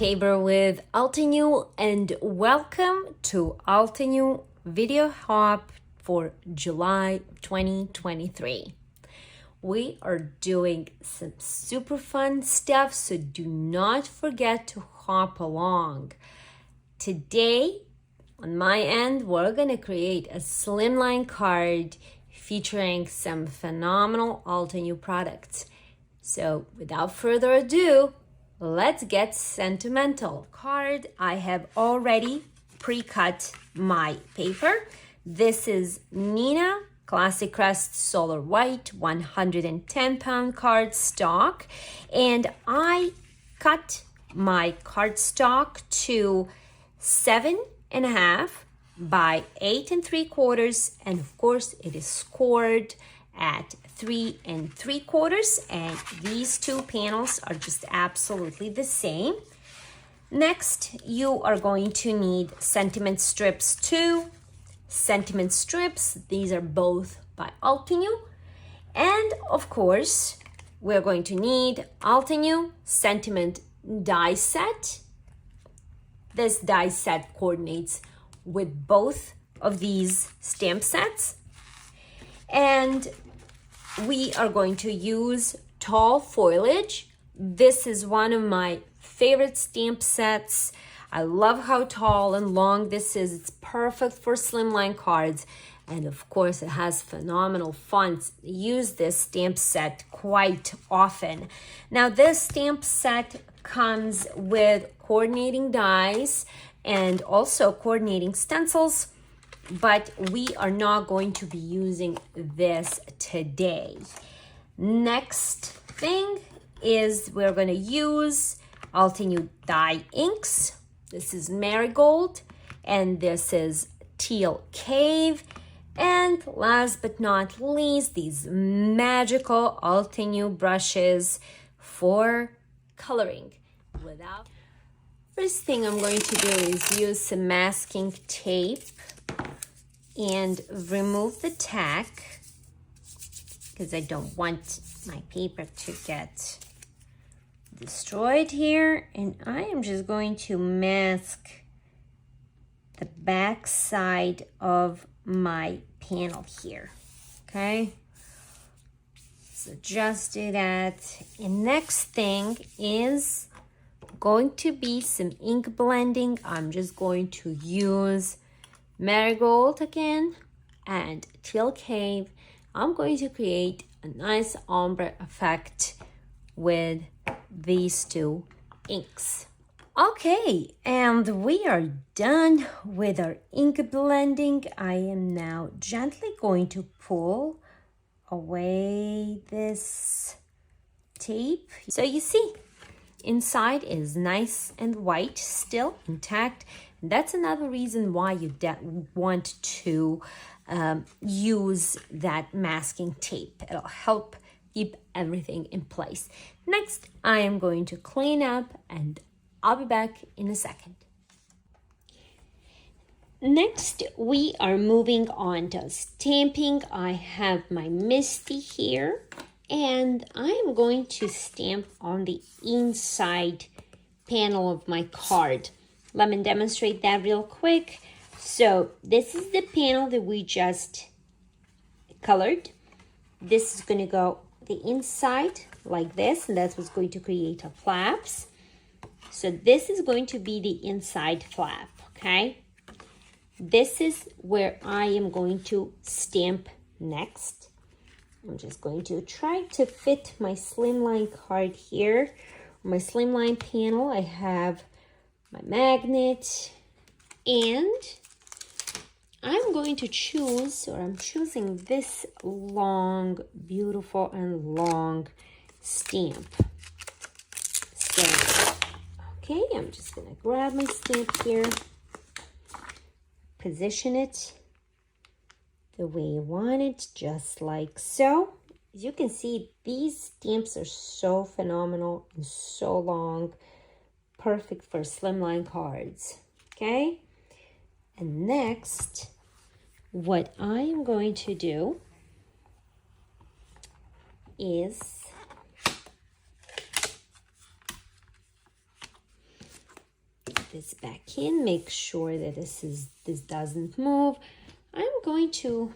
Tabor with Altenew, and welcome to Altenew Video Hop for July 2023. We are doing some super fun stuff, so do not forget to hop along. Today, on my end, we're going to create a slimline card featuring some phenomenal Altenew products. So without further ado, let's get sentimental. Card, I have already pre-cut my paper. This is Nina Classic Crest Solar White 110-pound card stock, and I cut my card stock to 7.5 by 8 3/4, and of course it is scored at 3 3/4, and these two panels are just absolutely the same. Next, you are going to need sentiment strips too. Sentiment strips, these are both by Altenew. And of course, we're going to need Altenew sentiment die set. This die set coordinates with both of these stamp sets. And we are going to use tall foliage. This is one of my favorite stamp sets. I love how tall and long this is. It's perfect for slimline cards. And of course, it has phenomenal fonts. I use this stamp set quite often. Now, this stamp set comes with coordinating dies and also coordinating stencils, but we are not going to be using this today. Next thing is we're going to use Altenew die inks. This is Marigold, and this is Teal Cave. And last but not least, these magical Altenew brushes for coloring. First thing I'm going to do is use some masking tape and remove the tack because I don't want my paper to get destroyed here. And I am just going to mask the back side of my panel here. Okay, so just do that. And next thing is going to be some ink blending. I'm just going to use Marigold again and Teal Cave. I'm going to create a nice ombre effect with these two inks. Okay, and we are done with our ink blending. I am now gently going to pull away this tape. So you see, inside is nice and white, still intact. And that's another reason why you want to use that masking tape. It'll help keep everything in place. Next, I am going to clean up, and I'll be back in a second. Next, we are moving on to stamping. I have my Misty here, and I am going to stamp on the inside panel of my card. Let me demonstrate that real quick. So this is the panel that we just colored. This is going to go the inside like this, and that's what's going to create our flaps. So this is going to be the inside flap, okay? This is where I am going to stamp next. I'm just going to try to fit my slimline card here. My slimline panel, I have my magnet, and I'm going to choose, or I'm choosing this long, beautiful and long stamp. So, okay, I'm just gonna grab my stamp here, position it the way I want it, just like so. As you can see, these stamps are so phenomenal and so long, perfect for slimline cards, okay? And next, what I am going to do is this back in. Make sure that this doesn't move. I'm going to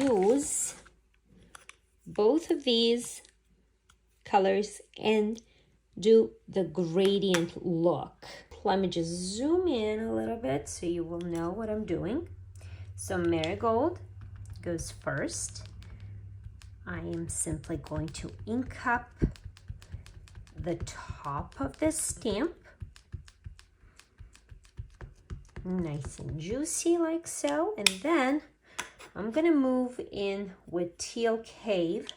use both of these colors and do the gradient look. Let me just zoom in a little bit so you will know what I'm doing. So marigold goes first. I am simply going to ink up the top of this stamp. Nice and juicy like so. And then I'm gonna move in with Teal Cave.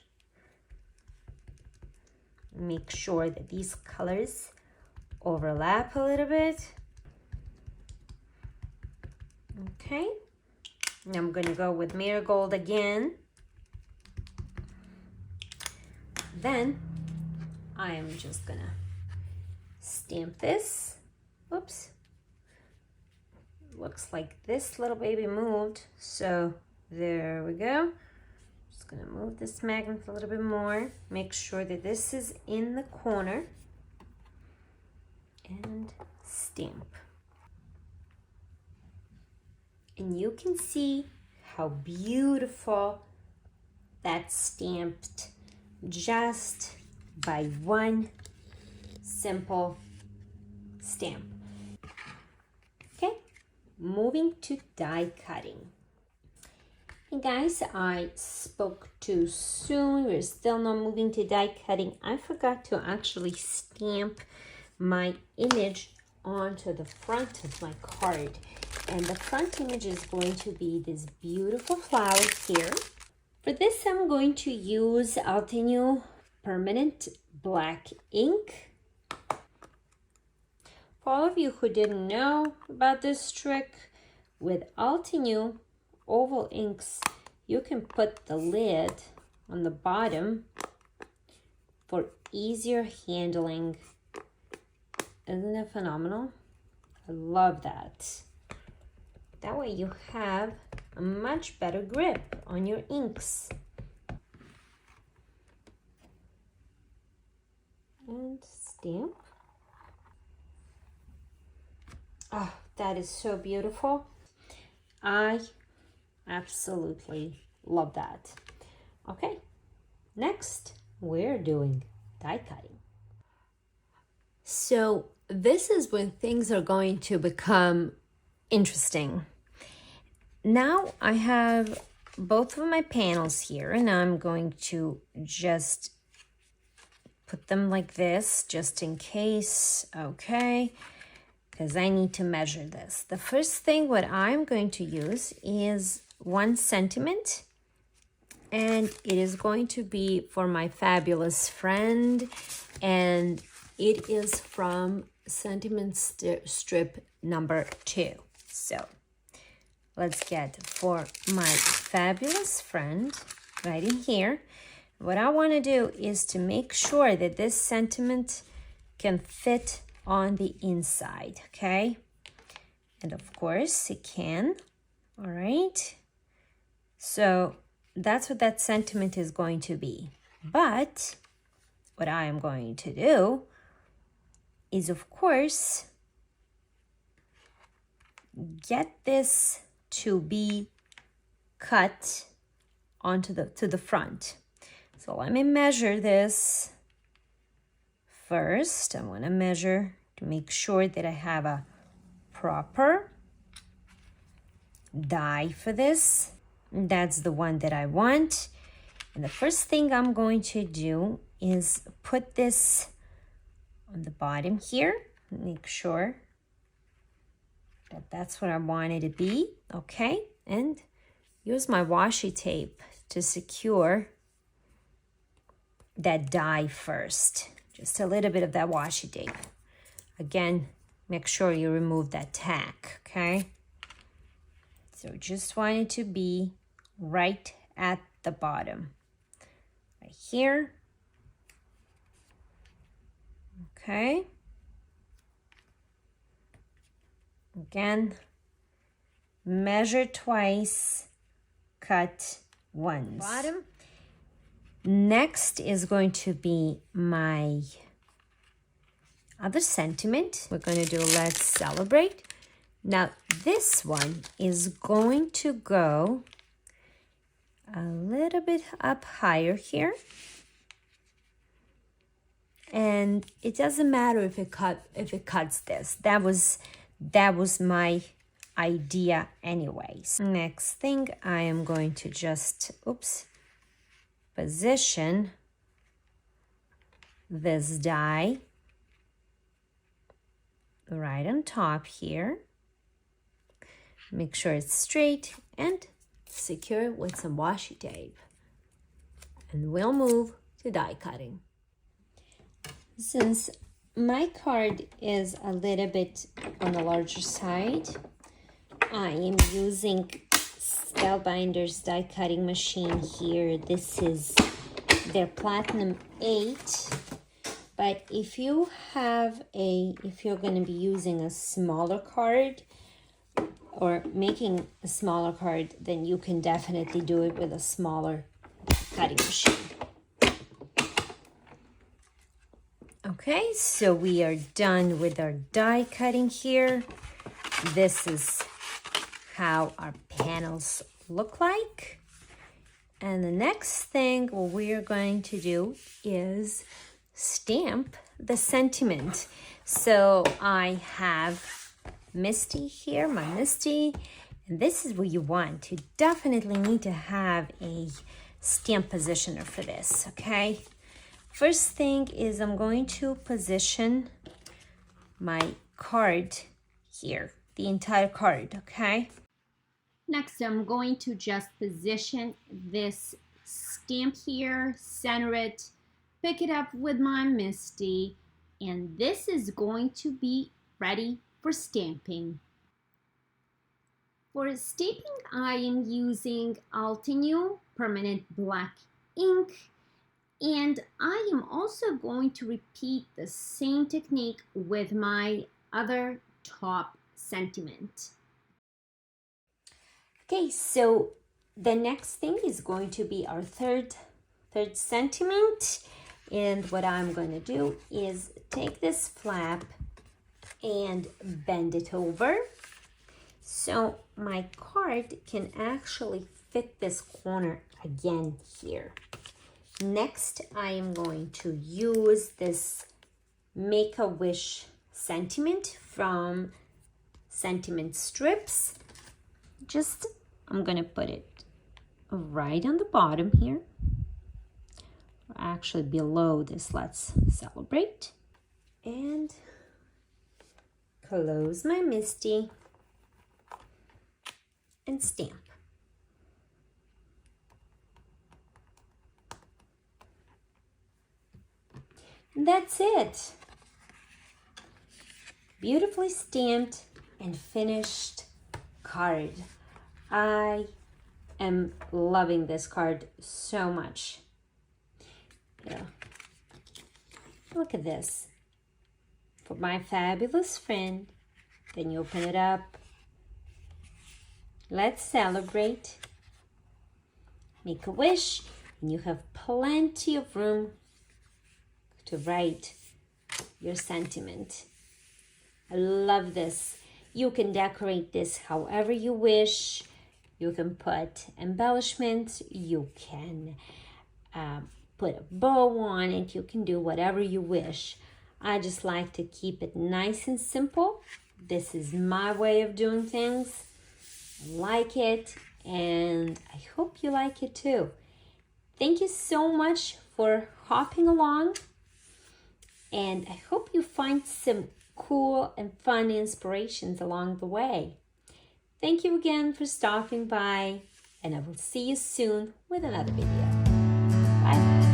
Make sure that these colors overlap a little bit. Okay. And I'm gonna go with marigold again. Then I am just gonna stamp this. Oops. Looks like this little baby moved. So there we go. Just gonna move this magnet a little bit more. Make sure that this is in the corner. And stamp. And you can see how beautiful that's stamped just by one simple stamp. Okay, moving to die cutting. Hey guys, I spoke too soon. We're still not moving to die cutting. I forgot to actually stamp my image onto the front of my card. And the front image is going to be this beautiful flower here. For this, I'm going to use Altenew permanent black ink. For all of you who didn't know about this trick, with Altenew oval inks, you can put the lid on the bottom for easier handling. Isn't it phenomenal? I love that. That way you have a much better grip on your inks. And stamp. Oh, that is so beautiful. I absolutely love that. Okay, next we're doing die cutting. So this is when things are going to become interesting. Now I have both of my panels here, and I'm going to just put them like this just in case, okay, because I need to measure this. The first thing what I'm going to use is 1 centimeter, and it is going to be for my fabulous friend, and it is from Sentiment strip number 2. So let's get for my fabulous friend right in here. What I want to do is to make sure that this sentiment can fit on the inside, okay? And of course it can. All right. So that's what that sentiment is going to be. But what I am going to do is, of course, get this to be cut onto the front. So let me measure this first. I want to measure to make sure that I have a proper die for this. That's the one that I want. And the first thing I'm going to do is put this on the bottom here. Make sure that that's what I want it to be. Okay, and use my washi tape to secure that die first. Just a little bit of that washi tape. Again, make sure you remove that tack, okay? So just want it to be right at the bottom. Right here. Okay. Again, measure twice, cut once. Bottom. Next is going to be my other sentiment. We're going to do Let's Celebrate. Now, this one is going to go a little bit up higher here. And it doesn't matter if it cuts this. That was my idea anyways. Next thing, I am going to just, position this die right on top here. Make sure it's straight and secure it with some washi tape. And we'll move to die cutting. Since my card is a little bit on the larger side, I am using Spellbinder's die cutting machine here. This is their Platinum 8. But if you're going to be using a smaller card or making a smaller card, then you can definitely do it with a smaller cutting machine. Okay, so we are done with our die cutting here. This is how our panels look like. And the next thing we're going to do is stamp the sentiment. So I have Misty here, my Misty, and this is what you want. You definitely need to have a stamp positioner for this, okay? First thing is I'm going to position my card here, the entire card, okay? Next, I'm going to just position this stamp here, center it, pick it up with my Misty, and this is going to be ready for stamping. For stamping, I am using Altenew Permanent Black ink, and I am also going to repeat the same technique with my other top sentiment. Okay, so the next thing is going to be our third sentiment. And what I'm going to do is take this flap and bend it over. So my card can actually fit this corner again here. Next, I am going to use this Make-A-Wish sentiment from Sentiment Strips. I'm going to put it right on the bottom here. Actually below this Let's Celebrate. And close my Misty and stamp. And that's it. Beautifully stamped and finished card. I am loving this card so much. Yeah. Look at this. For my fabulous friend. Then you open it up. Let's celebrate. Make a wish. And you have plenty of room to write your sentiment. I love this. You can decorate this however you wish. You can put embellishments. You can put a bow on it. You can do whatever you wish. I just like to keep it nice and simple. This is my way of doing things. I like it, and I hope you like it too. Thank you so much for hopping along, and I hope you find some cool and fun inspirations along the way. Thank you again for stopping by, and I will see you soon with another video. Bye.